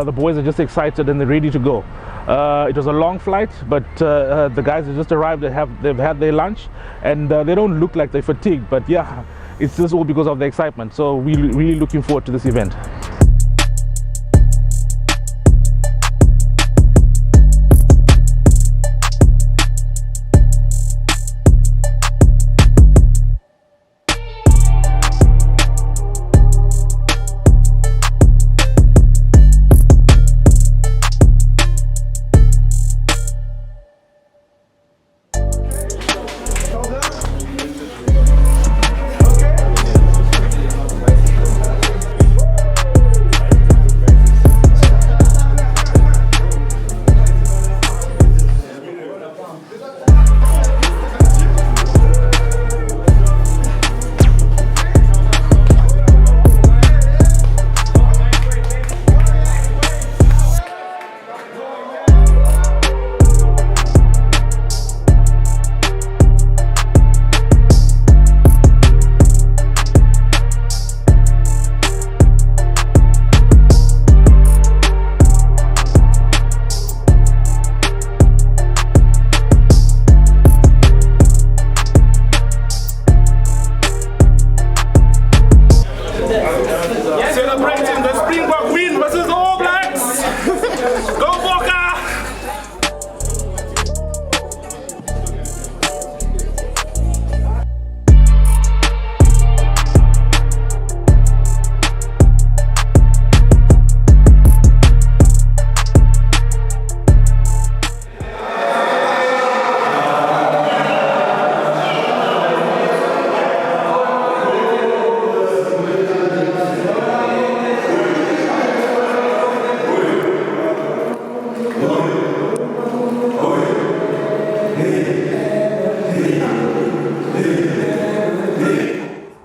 the boys are just excited and they're ready to go. It was a long flight, but the guys have just arrived. They've had their lunch, and they don't look like they're fatigued. But yeah, it's just all because of the excitement. So we're really looking forward to this event.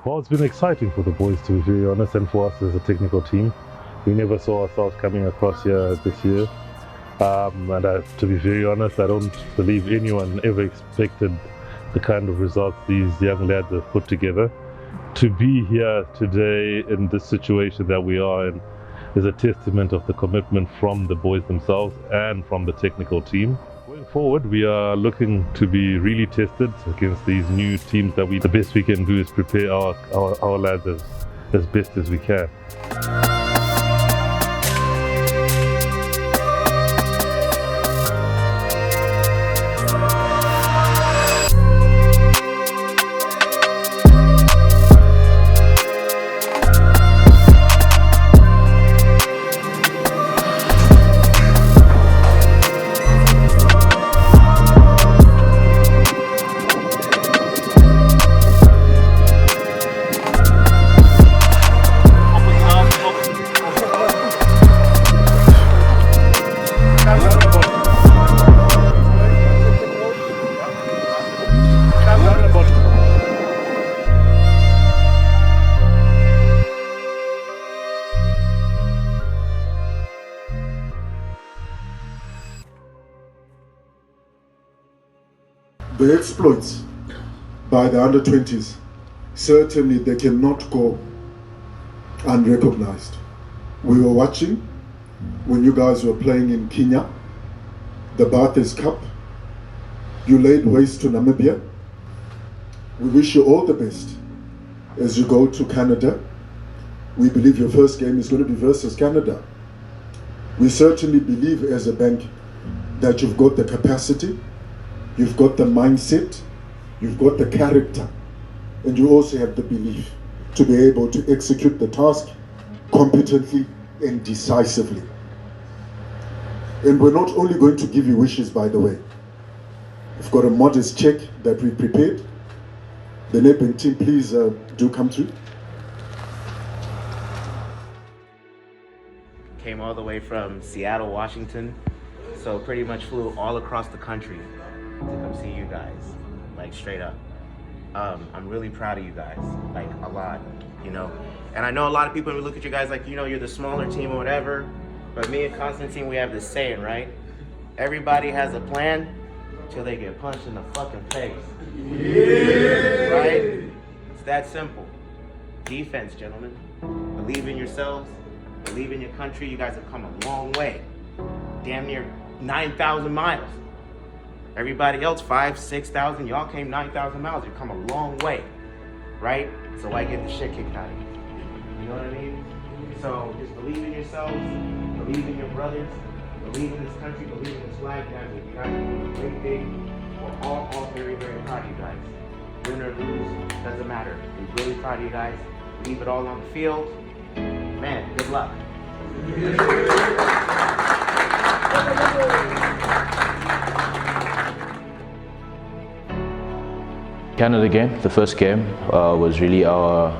Well, it's been exciting for the boys, to be very honest, and for us as a technical team. We never saw ourselves coming across here this year. To be very honest, I don't believe anyone ever expected the kind of results these young lads have put together. To be here today in this situation that we are in is a testament of the commitment from the boys themselves and from the technical team. Going forward, we are looking to be really tested against these new teams. The best we can do is prepare our lads as best as we can. The exploits by the under-20s, certainly they cannot go unrecognized. We were watching when you guys were playing in Kenya, the Bathurst Cup. You laid waste to Namibia. We wish you all the best as you go to Canada. We believe your first game is going to be versus Canada. We certainly believe as a bank that you've got the capacity, you've got the mindset, you've got the character, and you also have the belief to be able to execute the task competently and decisively. And we're not only going to give you wishes, by the way. We've got a modest check that we prepared. The Nedbank team, please do come through. Came all the way from Seattle, Washington, so pretty much flew all across the country to come see you guys, like straight up. I'm really proud of you guys, like a lot, you know? And I know a lot of people look at you guys like, you know, you're the smaller team or whatever, but me and Constantine, we have this saying, right? Everybody has a plan till they get punched in the fucking face. Yeah. Right? It's that simple. Defense, gentlemen. Believe in yourselves, Believe in your country. You guys have come a long way. Damn near 9,000 miles. Everybody else, 5,000, 6,000. Y'all came 9,000 miles. You've come a long way, right? So why get the shit kicked out of you? You know what I mean? So just believe in yourselves. Believe in your brothers. Believe in this country. Believe in this flag. You guys are doing a great thing. We're all very, very proud of you guys. Win or lose, doesn't matter. We're really proud of you guys. Leave it all on the field. Man, good luck. Canada game, the first game, was really our,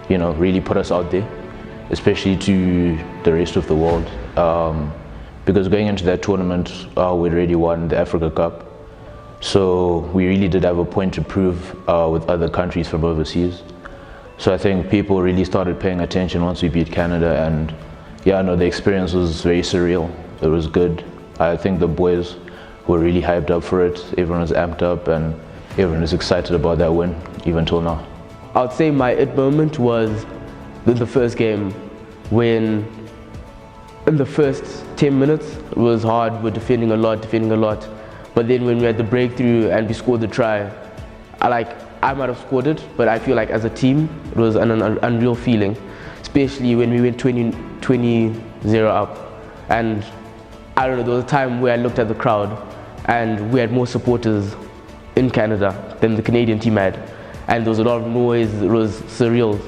really put us out there, especially to the rest of the world. Because going into that tournament, we'd already won the Africa Cup. So we really did have a point to prove with other countries from overseas. So I think people really started paying attention once we beat Canada, and the experience was very surreal. It was good. I think the boys were really hyped up for it. Everyone was amped up and everyone is excited about that win, even till now. I would say my it moment was the first game, when in the first 10 minutes it was hard. We're defending a lot. But then when we had the breakthrough and we scored the try, I might have scored it, but I feel like as a team it was an unreal feeling, especially when we went 20-0 up. And I don't know, there was a time where I looked at the crowd and we had more supporters in Canada than the Canadian team had, and there was a lot of noise. It was surreal,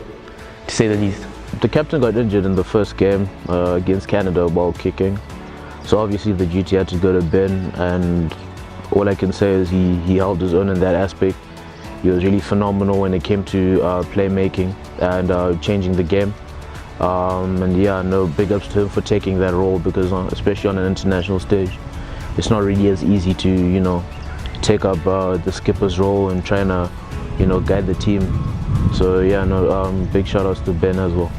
to say the least. The captain got injured in the first game against Canada while kicking, so obviously the duty had to go to Ben, and all I can say is he held his own in that aspect. He was really phenomenal when it came to playmaking and changing the game. Big ups to him for taking that role, because especially on an international stage, it's not really as easy to take up the skipper's role and trying to guide the team. So big shout outs to Ben as well.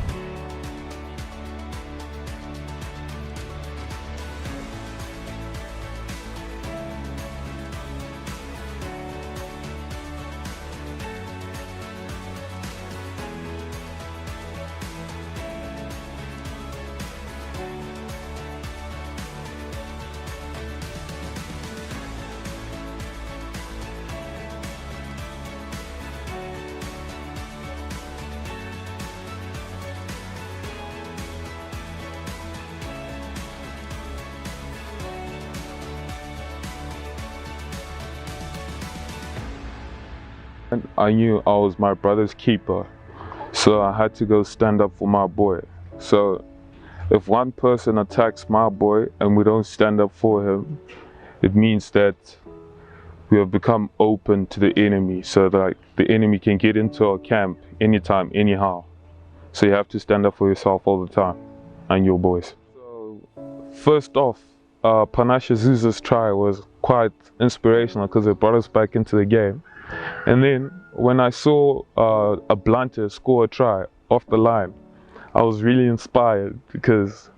I knew I was my brother's keeper, so I had to go stand up for my boy. So if one person attacks my boy and we don't stand up for him, it means that we have become open to the enemy, so that the enemy can get into our camp anytime, anyhow. So you have to stand up for yourself all the time and your boys. So first off, Panashe Zuza's try was quite inspirational because it brought us back into the game. And then when I saw a blunter score a try off the line, I was really inspired, because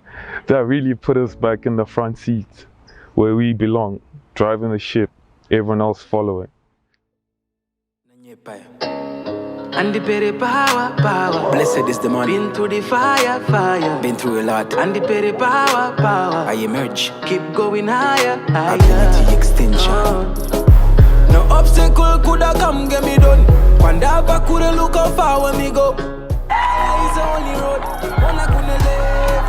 that really put us back in the front seat where we belong, driving the ship, everyone else following. And the petty power. Blessed is the man. Been through the fire. Been through a lot. And the petty power. I emerge. Keep going higher. Ability extension. No obstacle coulda come get me done. Pandava coulda look how far when me go. It's the only road. One I couldn't live.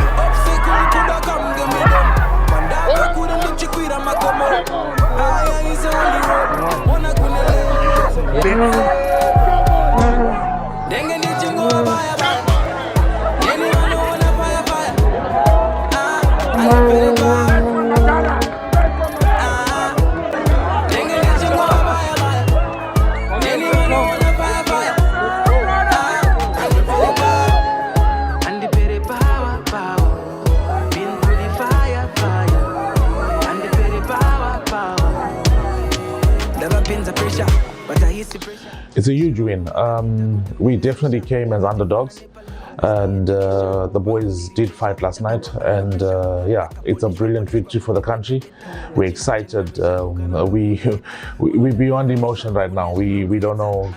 No obstacle coulda come get me done. Pandava coulda look chiquita my come up. It's the only road. One I couldn't live. Dengue ni chingo fire. Anyone know wanna fire. I better buy. It's a huge win. We definitely came as underdogs, and the boys did fight last night, and it's a brilliant victory for the country. We're excited. We're beyond emotion right now. We don't know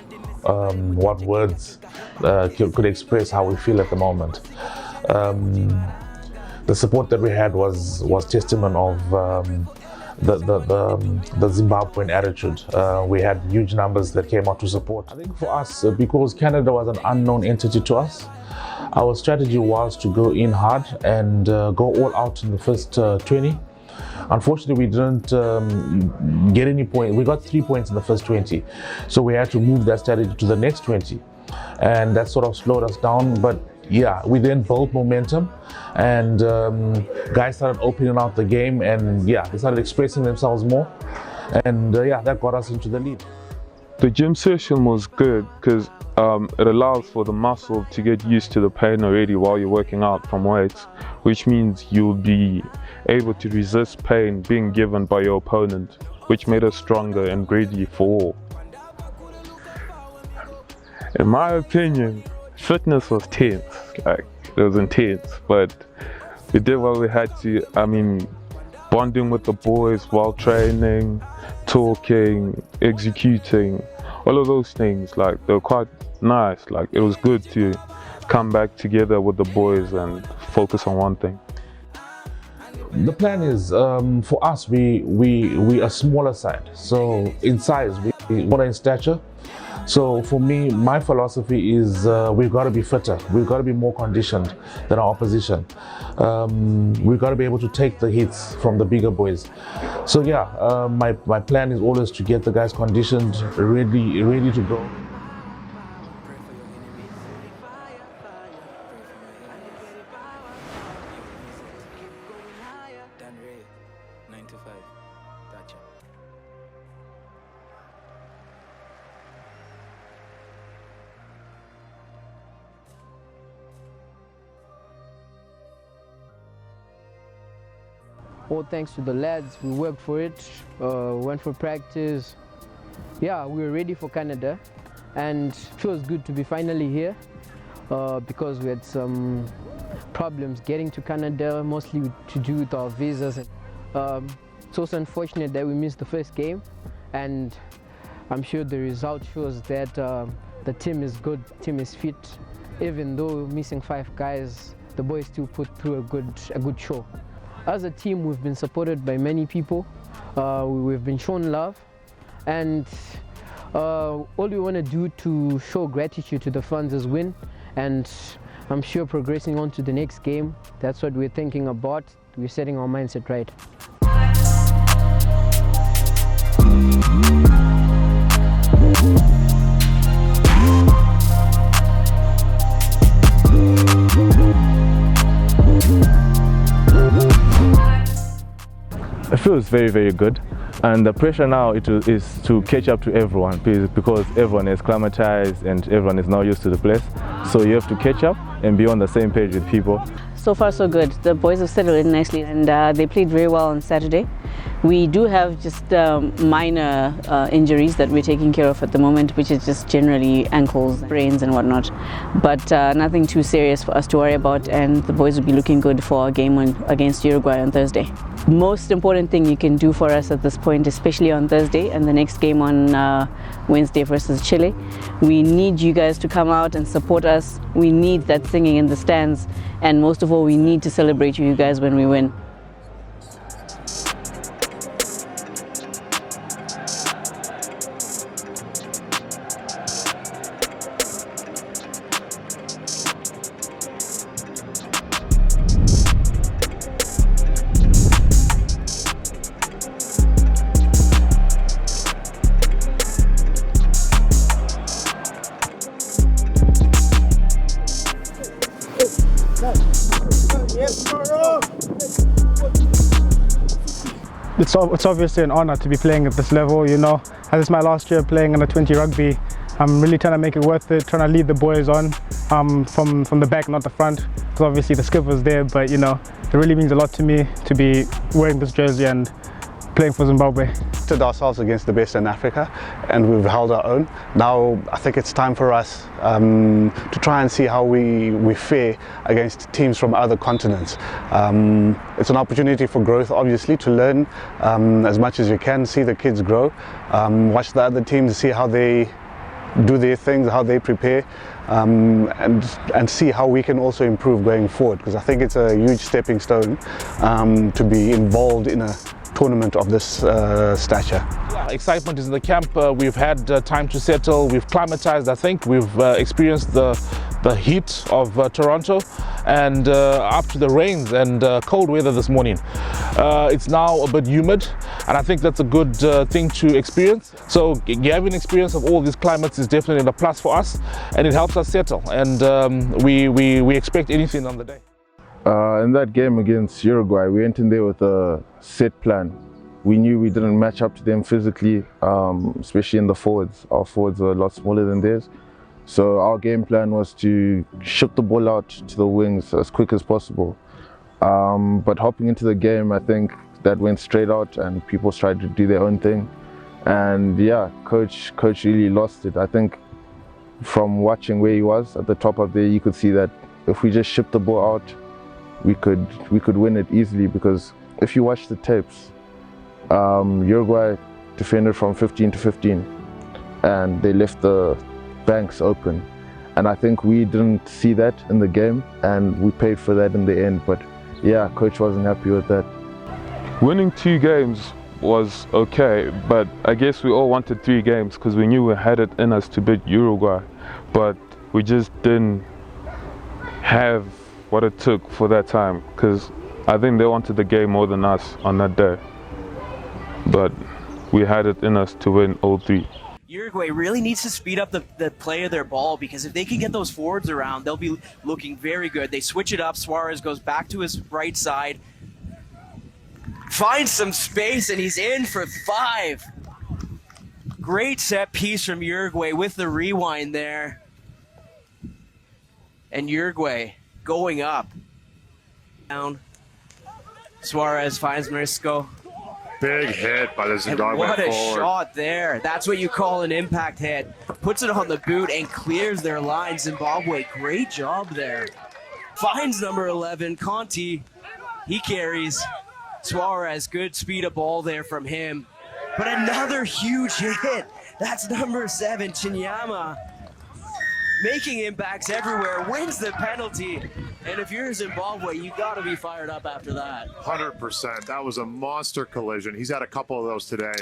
what words could express how we feel at the moment. The support that we had was testament of the Zimbabwean attitude. We had huge numbers that came out to support. I think for us, because Canada was an unknown entity to us, our strategy was to go in hard and go all out in the first 20. Unfortunately, we didn't get any points. We got 3 points in the first 20. So we had to move that strategy to the next 20. And that sort of slowed us down. But yeah, we then built momentum and guys started opening out the game and yeah, they started expressing themselves more. And yeah, that got us into the lead. The gym session was good because it allows for the muscle to get used to the pain already while you're working out from weights, which means you'll be able to resist pain being given by your opponent, which made us stronger and ready for war. In my opinion, fitness was tense, like it was intense, but we did what we had to. I mean, bonding with the boys while training, talking, executing, all of those things, like they were quite nice. Like it was good to come back together with the boys and focus on one thing. The plan is for us, we a smaller side, so in size we smaller in stature. So for me, my philosophy is we've got to be fitter, we've got to be more conditioned than our opposition. We've got to be able to take the hits from the bigger boys. So yeah, my plan is always to get the guys conditioned, ready to go. All thanks to the lads, we worked for it, went for practice. Yeah, we were ready for Canada and it feels good to be finally here because we had some problems getting to Canada, mostly to do with our visas. It's also unfortunate that we missed the first game, and I'm sure the result shows that the team is good, team is fit. Even though missing 5 guys, the boys still put through a good show. As a team, we've been supported by many people. We've been shown love, and all we want to do to show gratitude to the fans is win. And I'm sure progressing on to the next game, that's what we're thinking about. We're setting our mindset right. It feels very, very good, and the pressure now is to catch up to everyone because everyone is acclimatized and everyone is now used to the place. So you have to catch up and be on the same page with people. So far so good. The boys have settled in nicely and they played very well on Saturday. We do have just minor injuries that we're taking care of at the moment, which is just generally ankles, brains and whatnot. But nothing too serious for us to worry about, and the boys will be looking good for our game against Uruguay on Thursday. Most important thing you can do for us at this point, especially on Thursday and the next game on Wednesday versus Chile, we need you guys to come out and support us. We need that singing in the stands, and most of all, we need to celebrate you guys when we win. It's obviously an honor to be playing at this level, you know. As it's my last year playing under 20 rugby, I'm really trying to make it worth it, trying to lead the boys on from the back, not the front, because obviously the skipper's there, but you know, it really means a lot to me to be wearing this jersey and playing for Zimbabwe. We stood ourselves against the best in Africa and we've held our own. Now I think it's time for us to try and see how we fare against teams from other continents. It's an opportunity for growth, obviously, to learn as much as you can, see the kids grow, watch the other teams, see how they do their things, how they prepare, and see how we can also improve going forward, because I think it's a huge stepping stone to be involved in a tournament of this stature. Yeah, excitement is in the camp. We've had time to settle. We've climatized. I think we've experienced the heat of Toronto and up to the rains and cold weather this morning. It's now a bit humid, and I think that's a good thing to experience. So having experience of all these climates is definitely a plus for us, and it helps us settle. And we expect anything on the day. In that game against Uruguay, we went in there with a set plan. We knew we didn't match up to them physically, especially in the forwards. Our forwards were a lot smaller than theirs. So our game plan was to ship the ball out to the wings as quick as possible. But hopping into the game, I think that went straight out and people tried to do their own thing. And yeah, coach really lost it. I think from watching where he was at the top of there, you could see that if we just shipped the ball out, we could win it easily, because if you watch the tapes, Uruguay defended from 15 to 15 and they left the banks open, and I think we didn't see that in the game and we paid for that in the end. But yeah, coach wasn't happy with that. Winning 2 games was okay, but I guess we all wanted 3 games because we knew we had it in us to beat Uruguay, but we just didn't have what it took for that time, because I think they wanted the game more than us on that day, but we had it in us to win all 3. Uruguay really needs to speed up the play of their ball, because if they can get those forwards around, they'll be looking very good. They switch it up. Suarez goes back to his right side, finds some space, and he's in for 5. Great set piece from Uruguay with the rewind there. And Uruguay going up. Down. Suarez finds Marisco. Big hit by the Zimbabwe What a forward. shot there. That's what you call an impact hit. Puts it on the boot and clears their line. Zimbabwe, great job there. Finds number 11, Conti. He carries. Suarez, good speed of ball there from him. But another huge hit. That's number 7, Chinyama. Making impacts everywhere, wins the penalty. And if you're Zimbabwe, you got to be fired up after that. 100%. That was a monster collision. He's had a couple of those today.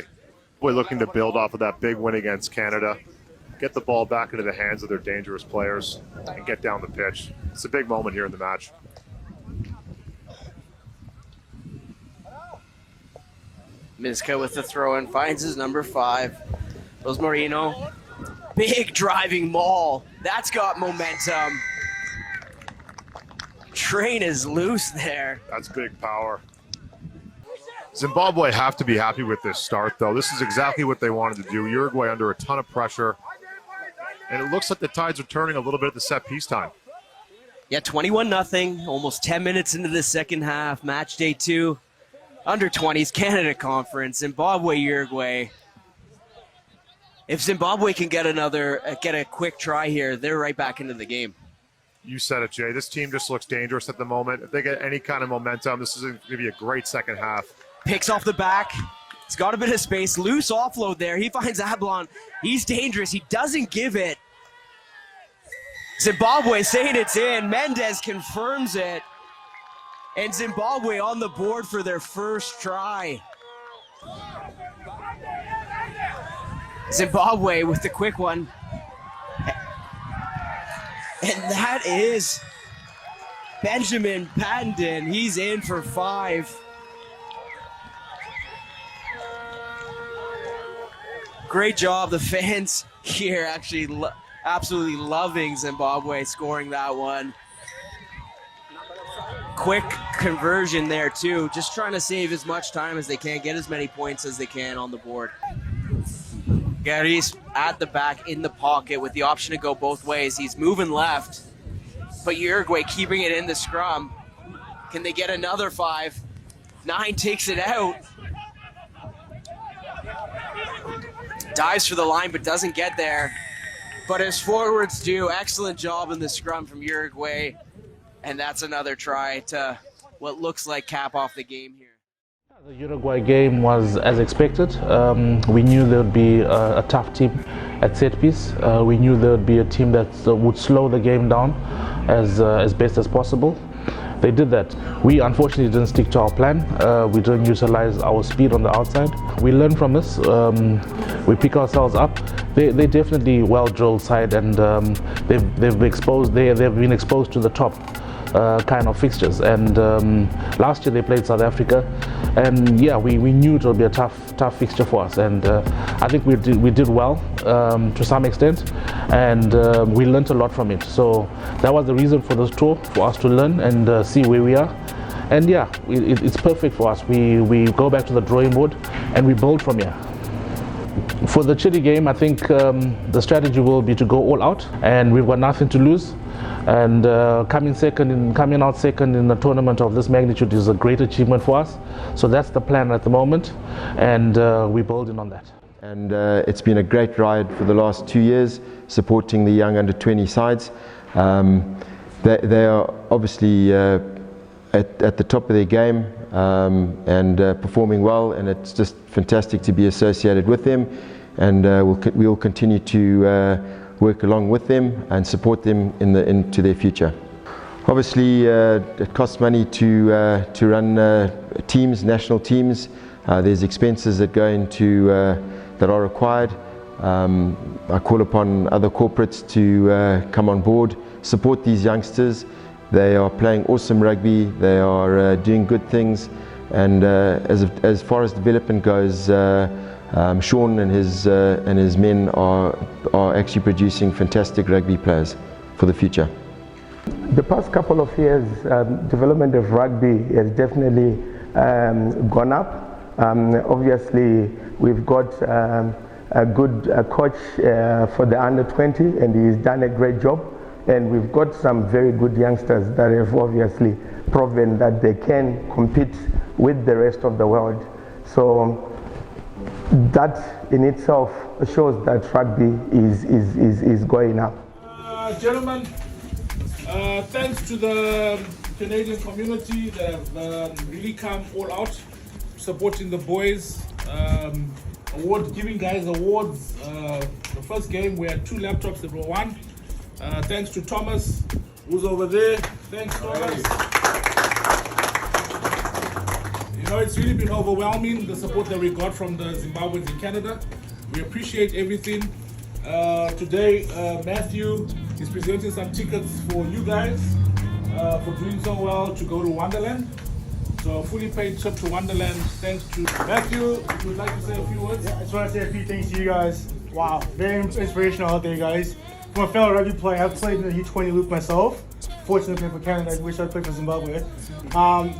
We're looking to build off of that big win against Canada, get the ball back into the hands of their dangerous players, and get down the pitch. It's a big moment here in the match. Miska with the throw-in, finds his number 5. Los Marino. Big driving maul. That's got momentum. Train is loose there. That's big power. Zimbabwe have to be happy with this start, though. This is exactly what they wanted to do. Uruguay under a ton of pressure. And it looks like the tides are turning a little bit at the set piece time. Yeah, 21-0, almost 10 minutes into the second half. Match day 2, under 20s Canada Conference, Zimbabwe, Uruguay. If Zimbabwe can get a quick try here, they're right back into the game. You said it, Jay. This team just looks dangerous at the moment. If they get any kind of momentum, this is going to be a great second half. Picks off the back. He's got a bit of space. Loose offload there. He finds Ablon. He's dangerous. He doesn't give it. Zimbabwe saying it's in. Mendez confirms it. And Zimbabwe on the board for their first try. Zimbabwe with the quick one. And that is Benjamin Pattenden. He's in for 5. Great job. The fans here actually absolutely loving Zimbabwe scoring that one. Quick conversion there too. Just trying to save as much time as they can, get as many points as they can on the board. Gary's at the back in the pocket with the option to go both ways. He's moving left, but Uruguay keeping it in the scrum. Can they get another 5? 9 takes it out. Dives for the line, but doesn't get there. But his forwards do. Excellent job in the scrum from Uruguay. And that's another try to what looks like cap off the game here. The Uruguay game was as expected. We knew there would be a tough team at set piece. We knew there would be a team that would slow the game down as best as possible. They did that. We unfortunately didn't stick to our plan. We didn't utilize our speed on the outside. We learn from this. We pick ourselves up. They're definitely well-drilled side, and they've been exposed to the top kind of fixtures. And last year they played South Africa, and yeah, we knew it would be a tough fixture for us. And I think we did well to some extent, and we learned a lot from it. So that was the reason for this tour, for us to learn and see where we are. And yeah, it's perfect for us. We go back to the drawing board and we build from here. For the Chile game, I think the strategy will be to go all out, and we've got nothing to lose. And coming out second in a tournament of this magnitude is a great achievement for us. So that's the plan at the moment, and we're building on that. And it's been a great ride for the last 2 years, supporting the young under-20 sides. They are obviously at the top of their game and performing well, and it's just fantastic to be associated with them. And we will continue to work along with them and support them into their future. Obviously, it costs money to run teams, national teams. There's expenses that go into that are required. I call upon other corporates to come on board, support these youngsters. They are playing awesome rugby. They are doing good things, and as far as development goes, Sean and his men are actually producing fantastic rugby players for the future. The past couple of years, development of rugby has definitely gone up. Obviously, we've got a good coach for the under-20, and he's done a great job. And we've got some very good youngsters that have obviously proven that they can compete with the rest of the world. So that in itself shows that rugby is going up. Gentlemen, thanks to the Canadian community that have really come all out supporting the boys. Giving guys awards. The first game we had 2 laptops that were won. Thanks to Thomas, who's over there. Thanks, Thomas. You know, it's really been overwhelming, the support that we got from the Zimbabweans in Canada. We appreciate everything. Today, Matthew is presenting some tickets for you guys for doing so well to go to Wonderland. So a fully paid trip to Wonderland, thanks to Matthew. If you would like to say a few words? Yeah, I just want to say a few things to you guys. Wow, very inspirational out there, guys. I'm a fellow rugby player. I've played in the U20 loop myself. Fortunately, played for Canada. I wish I played for Zimbabwe.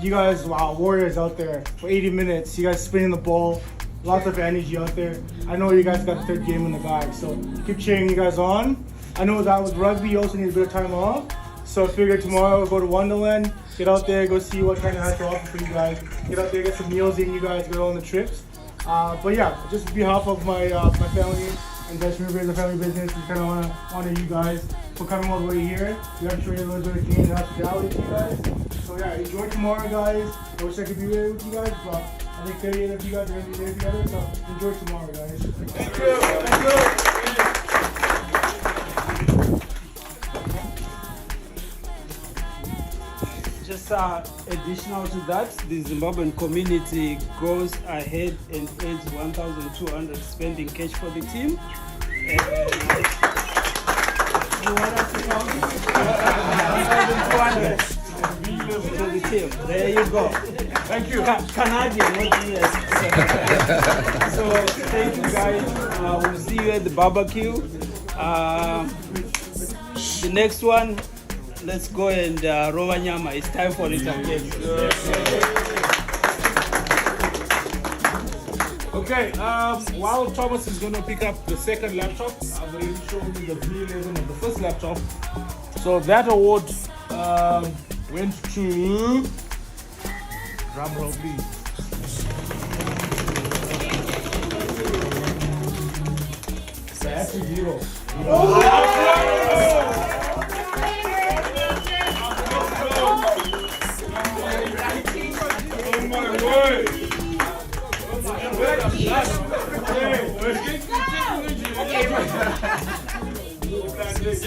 You guys, wow, warriors out there for 80 minutes. You guys spinning the ball, lots of energy out there. I know you guys got the 3rd game in the bag, so keep cheering you guys on. I know that with rugby, you also need a bit of time off. So I figured tomorrow we'll go to Wonderland, get out there, go see what Canada has to offer for you guys. Get out there, get some meals in, you guys go on the trips. But yeah, just on behalf of my family, and that's Rugby as a family business. We kind of want to honor you guys for coming all the way here. We have to show you a little bit of Canadian hospitality to you guys. So yeah, enjoy tomorrow, guys. I wish I could be there with you guys, but I think 38 of you guys are going to be there together. So enjoy tomorrow, guys. Thank you. Thank you. Just additional to that, the Zimbabwean community goes ahead and adds 1,200 spending cash for the team. You want us to count? 1,200 for the team. There you go. Thank you. Canadian, not US. So thank you guys. We'll see you at the barbecue. The next one. Let's go and Rova Nyama. It's time for it again. Okay, while Thomas is going to pick up the 2nd laptop, I've already shown you the V11 of the 1st laptop. So that award went to, drum roll please. That's a hero.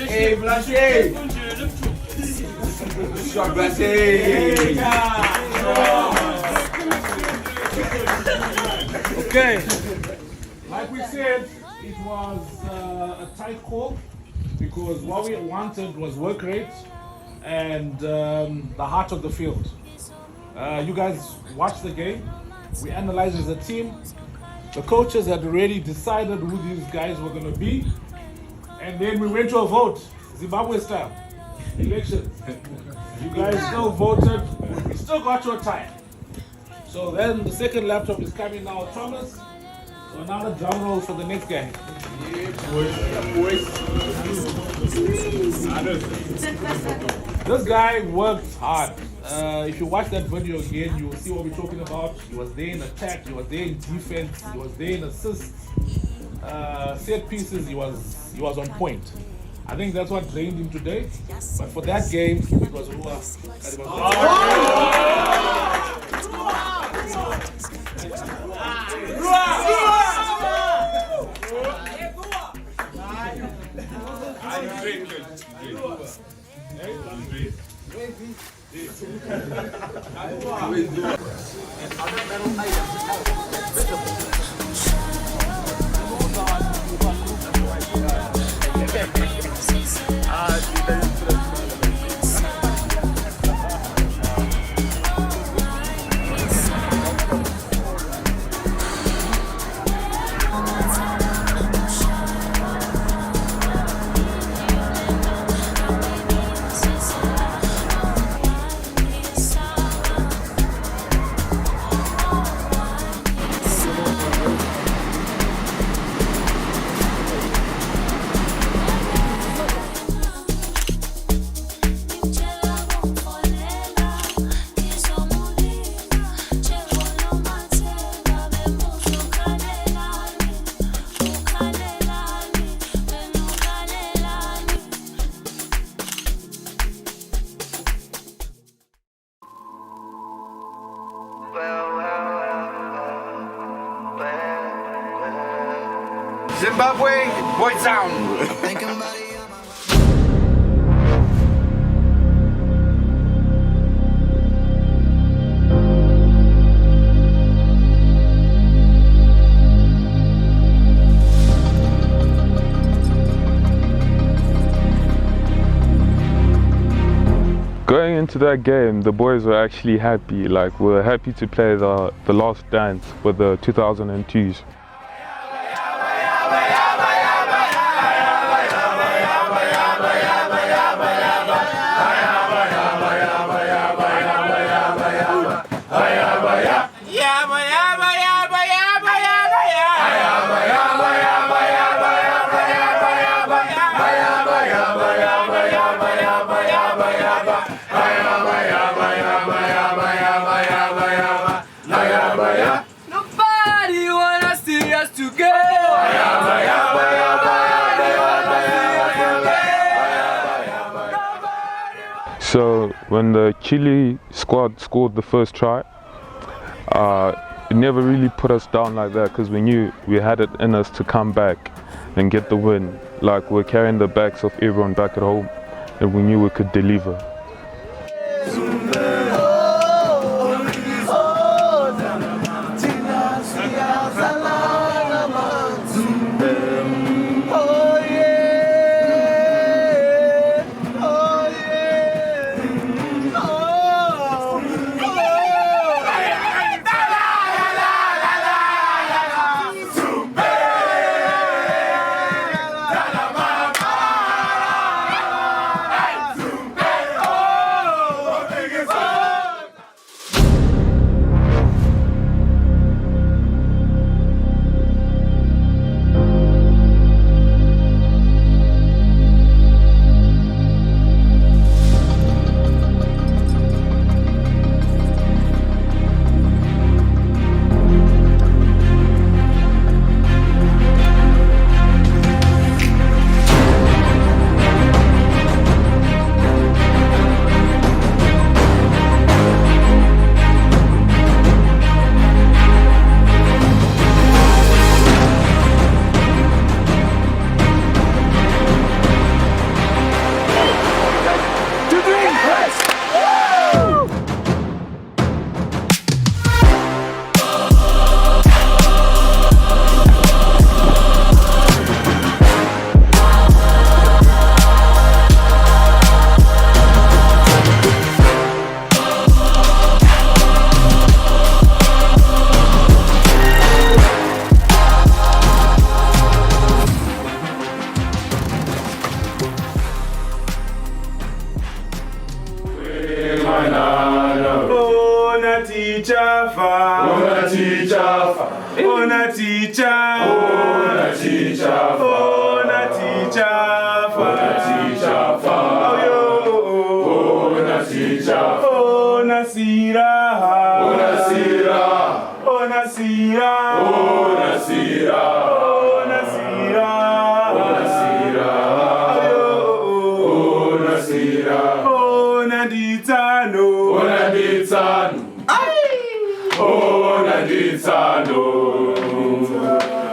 Hey, Blanchet! Shot Blanchet! Okay, like we said, it was a tight call because what we wanted was work rate and the heart of the field. You guys watched the game, we analyzed as a team. The coaches had already decided who these guys were going to be, and then we went to a vote, Zimbabwe style, elections. You guys still voted, we still got your time. So then the second laptop is coming now, Thomas. So now the drum roll for the next guy. This guy worked hard. If you watch that video again, you will see what we're talking about. He was there in attack, he was there in defense, he was there in assists, set pieces, he was on point. I think that's what drained him today. But for that game, it was Zimbabwe, boy down. Going into that game, the boys were actually happy. Like, we were happy to play the last dance with the 2002s. Nobody wanna see us together. So when the Chile squad scored the first try, it never really put us down like that because we knew we had it in us to come back and get the win. Like, we're carrying the backs of everyone back at home and we knew we could deliver. Oh! Ona teacher, ona teacher, ona teacher, ona teacher, ona teacher, ona sira, ona sira, ona sira, ona sira, ona sira, ona sira, ona sira, ona ditano, ona ditano. Ona ditano,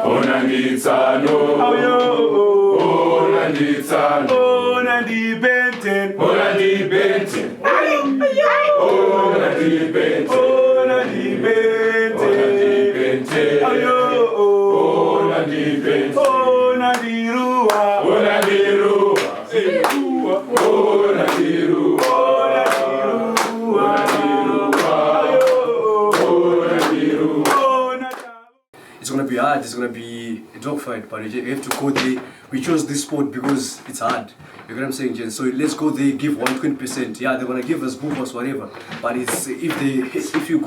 ona ditano, ona ditano, ona di benten, ona di benten, ona di benten, ona di benten, ona di benten, ona di rua, ona di rua, ona di rua, It's going to be hard, it's going to be a dogfight, but you have to go there. We chose this sport because it's hard. You get what I'm saying, Jen? So let's go there, give 120%. Yeah, they're going to give us, book us, whatever. But it's if you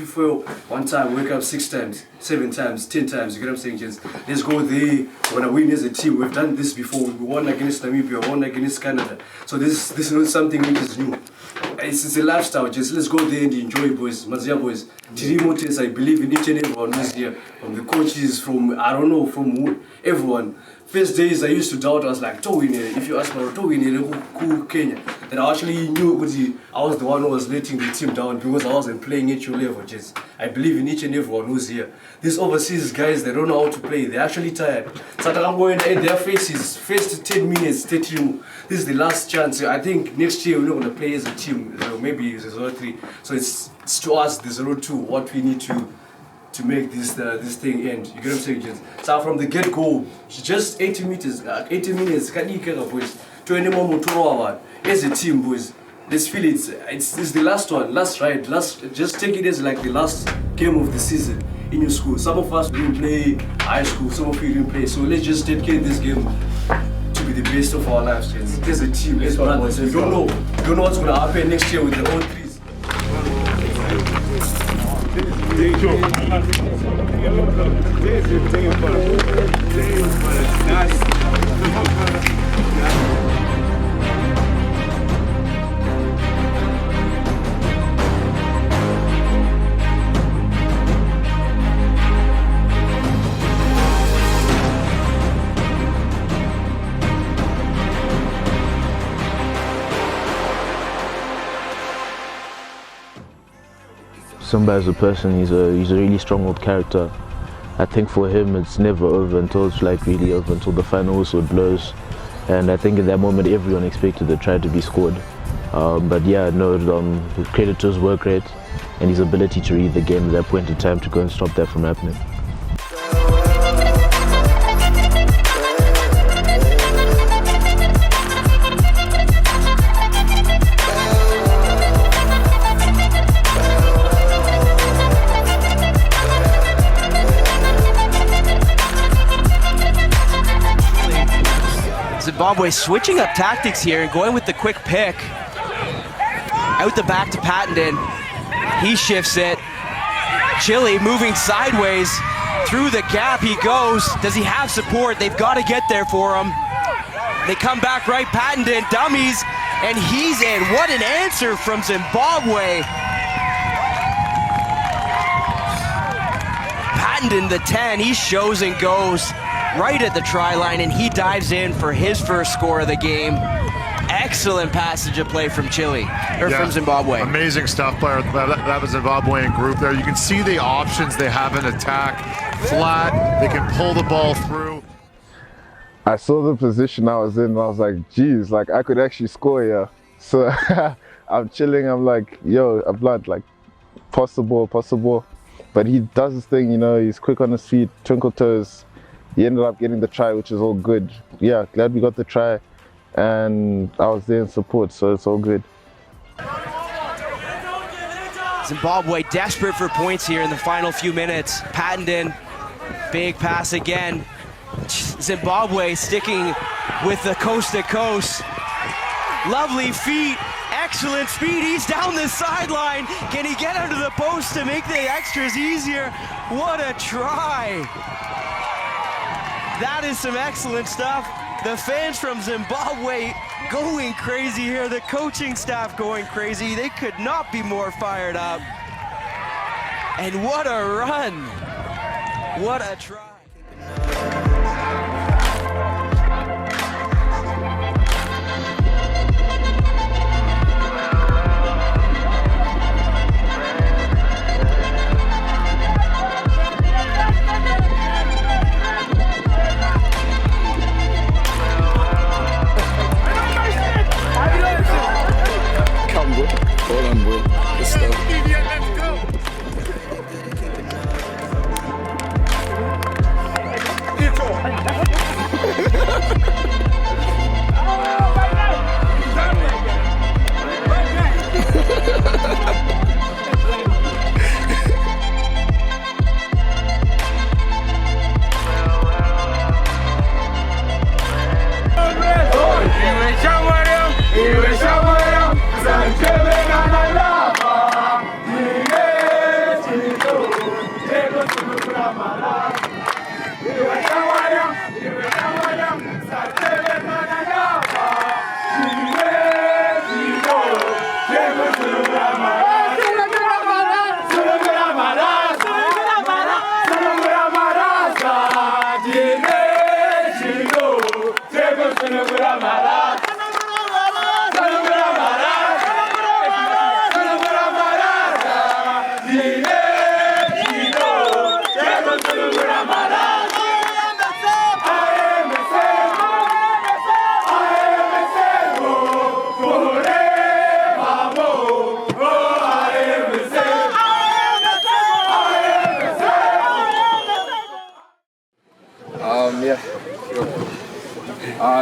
fail one time, wake up 6 times, 7 times, 10 times. You get what I'm saying, Jen? Let's go there. We're going to win as a team. We've done this before. We won against Namibia, we won against Canada. So this is not something which is new. It's a lifestyle. Just let's go there and enjoy, boys. Mazia boys. Motivational, I believe in each and everyone who's here. From the coaches, from I don't know, from everyone. First days I used to doubt. I was like, if you ask me, who Kenya? Then I actually knew I was the one who was letting the team down because I wasn't playing at your level. Just I believe in each and everyone who's here. These overseas guys, they don't know how to play. They're actually tired. So I'm going at their faces. First 10 minutes, 30. This is the last chance. I think next year we're not going to play as a team. Maybe it's 0-3. So it's to us the 0-2. What we need to make this thing end. You get what I'm saying, Jens? So from the get-go, just 80 minutes. Can you get boys? 20 more motor as a team, boys. Let's feel it. It's the last one, last ride. Just take it as like the last game of the season in your school. Some of us didn't play high school. Some of you didn't play. So let's just dedicate this game to be the best of our lives, Jens. As a team, as brothers. We don't know what's gonna happen next year with the old trees. Simba as a person, he's a really strong-willed character. I think for him it's never over until it's like really over, until the final whistle blows. And I think in that moment everyone expected the try to be scored. But yeah, no, credit to his work rate and his ability to read the game at that point in time to go and stop that from happening. Zimbabwe switching up tactics here and going with the quick pick. Out the back to Pattenden. He shifts it. Chile moving sideways. Through the gap he goes. Does he have support? They've got to get there for him. They come back right. Pattenden dummies. And he's in. What an answer from Zimbabwe. Pattenden, the 10, he shows and goes right at the try line, and he dives in for his first score of the game. Excellent passage of play from Chile, from Zimbabwe. Amazing stuff by that was Zimbabwean group there. You can see the options they have in attack. Flat, they can pull the ball through. I saw the position I was in and I was like, geez, like I could actually score here. So I'm chilling, I'm like, yo, I'm like, possible. But he does his thing, you know, he's quick on his feet, twinkle toes. He ended up getting the try, which is all good. Yeah, glad we got the try, and I was there in support, so it's all good. Zimbabwe desperate for points here in the final few minutes. Pattenden, big pass again. Zimbabwe sticking with the coast to coast. Lovely feet, excellent speed. He's down the sideline. Can he get under the post to make the extras easier? What a try. That is some excellent stuff. The fans from Zimbabwe going crazy here. The coaching staff going crazy. They could not be more fired up. And what a run. What a try. Hold on, bro. Let's go.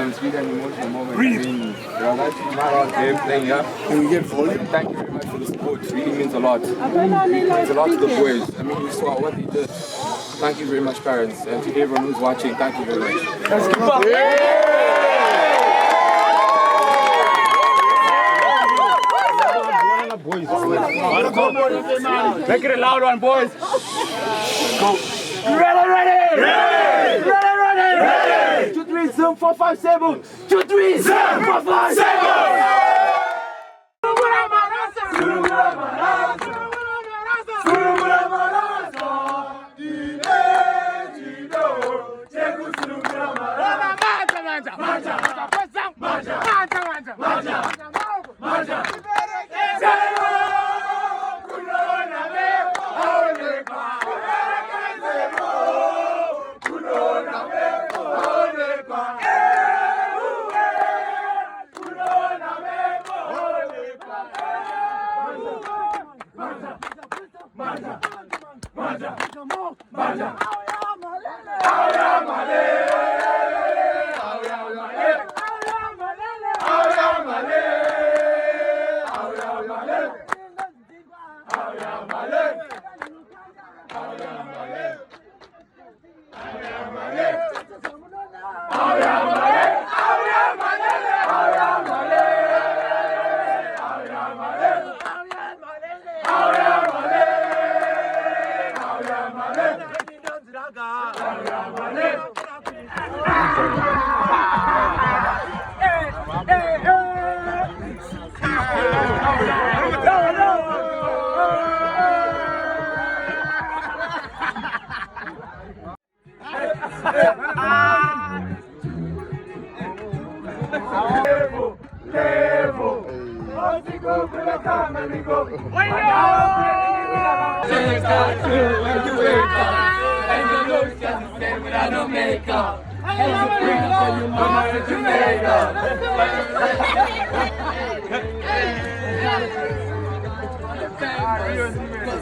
It's been an emotional moment. I mean, we are actually not out there playing up. Can we get volume? Thank you very much for the support. It really means a lot. It means a lot to the boys. I mean, we saw what they did. Thank you very much, parents. And to everyone who's watching, thank you very much. Let's keep up. Make it a loud one, boys. Go. Ready, ready! Ready! Ready, ready! Ready! 2, 3, zoom, 4, 5, 7. 2, 3, zoom, 4, 5, 7.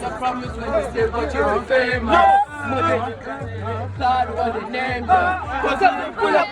I promise when you still got your famous. Pull up